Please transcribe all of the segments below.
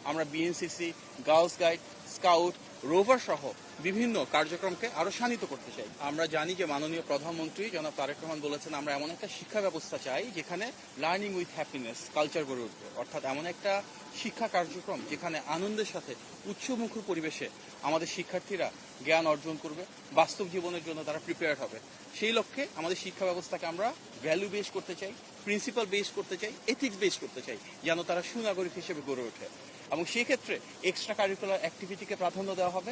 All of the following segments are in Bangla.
আমরা BNCC, girls guide, scout, rover সহ বিভিন্ন কার্যক্রমকে আরো শানিত করতে চাই। আমরা জানি যে মাননীয় প্রধানমন্ত্রী জনাব তারেক রহমান বলেছেন আমরা এমন একটা শিক্ষা ব্যবস্থা চাই যেখানে লার্নিং উইথ হ্যাপিনেস কালচার গড়ে উঠবে, অর্থাৎ এমন একটা শিক্ষা কার্যক্রম যেখানে আনন্দের সাথে উৎসবমুখর পরিবেশে আমাদের শিক্ষার্থীরা জ্ঞান অর্জন করবে, বাস্তব জীবনের জন্য তারা প্রিপেয়ার হবে। সেই লক্ষ্যে আমাদের শিক্ষা ব্যবস্থাকে আমরা ভ্যালু বেস করতে চাই, প্রিন্সিপাল বেস করতে চাই, এথিক্স বেস করতে চাই, যেন তারা সুনাগরিক হিসেবে গড়ে ওঠে। এবং সেই ক্ষেত্রে এক্সট্রা কারিকুলার অ্যাক্টিভিটিকে প্রাধান্য দেওয়া হবে।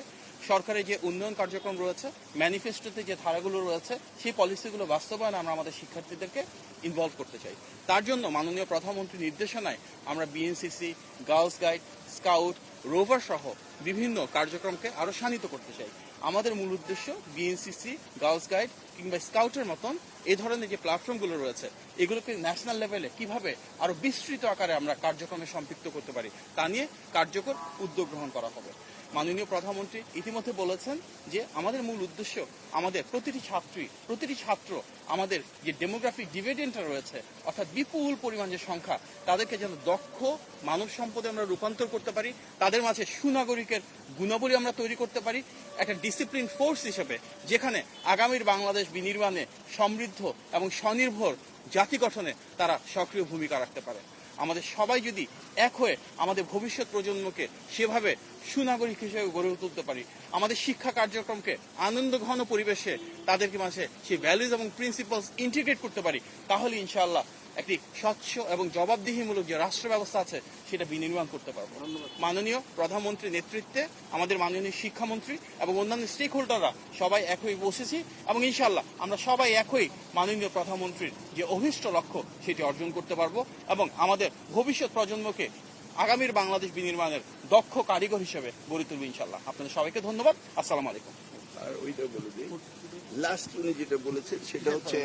সরকারের যে উন্নয়ন কার্যক্রম রয়েছে, ম্যানিফেস্টোতে যে ধারাগুলো রয়েছে, সেই পলিসিগুলো বাস্তবায়নে আমরা আমাদের শিক্ষার্থীদেরকে ইনভলভ করতে চাই। তার জন্য মাননীয় প্রধানমন্ত্রীর নির্দেশনায় আমরা BNCC, girls guide, scout, rover সহ বিভিন্ন কার্যক্রমকে আরো শানিত করতে চাই। আমাদের মূল উদ্দেশ্য বিএনসিসি, গার্লস গাইড কিংবা স্কাউটের মতন এই ধরনের যে প্ল্যাটফর্মগুলো রয়েছে এগুলোকে ন্যাশনাল লেভেলে কিভাবে আরো বিস্তৃত আকারে আমরা কার্যক্রমে সম্পৃক্ত করতে পারি তা নিয়ে কার্যকর উদ্যোগ গ্রহণ করা হবে। মাননীয় প্রধানমন্ত্রী ইতিমধ্যে বলেছেন যে আমাদের মূল উদ্দেশ্য আমাদের প্রতিটি ছাত্র আমাদের যে ডেমোগ্রাফিক ডিভিডেন্টটা রয়েছে, অর্থাৎ বিপুল পরিমাণ যে সংখ্যা, তাদেরকে যেন দক্ষ মানব সম্পদে আমরা রূপান্তর করতে পারি, তাদের মাঝে সুনাগরিকের গুণাবলী আমরা তৈরি করতে পারি একটা ডিসিপ্লিন ফোর্স হিসেবে, যেখানে আগামীর বাংলাদেশ বিনির্মাণে সমৃদ্ধ এবং স্বনির্ভর জাতি গঠনে তারা সক্রিয় ভূমিকা রাখতে পারে। আমাদের সবাই যদি এক হয়ে আমাদের ভবিষ্যৎ প্রজন্মকে সেভাবে সুনাগরিক হিসেবে গড়ে তুলতে পারি, আমাদের শিক্ষা কার্যক্রমকে আনন্দঘন পরিবেশে তাদেরকে মাঝে সেই ভ্যালুজ এবং প্রিন্সিপালস ইন্টিগ্রেট করতে পারি, তাহলে ইনশাআল্লাহ একটি স্বচ্ছ এবং জবাবদিহিমূলক যে রাষ্ট্র ব্যবস্থা আছে সেটা বিনির্মাণ করতে পারবো। মাননীয় প্রধানমন্ত্রীর নেতৃত্বে আমাদের মাননীয় শিক্ষামন্ত্রী এবং অন্যান্য স্টেক হোল্ডাররা সবাই এক হয়ে বসেছি এবং ইনশাআল্লাহ আমরা সবাই এক হয়ে মাননীয় প্রধানমন্ত্রীর যে অভীষ্ট লক্ষ্য সেটি অর্জন করতে পারবো এবং আমাদের ভবিষ্যৎ প্রজন্মকে আগামীর বাংলাদেশ বিনির্মাণের দক্ষ কারিগর হিসেবে গড়ে তুলবো ইনশাআল্লাহ। আপনাদের সবাইকে ধন্যবাদ। আসসালামু আলাইকুম। আর ওইটা বলে দিই, লাস্ট উনি যেটা বলেছেন সেটা হচ্ছে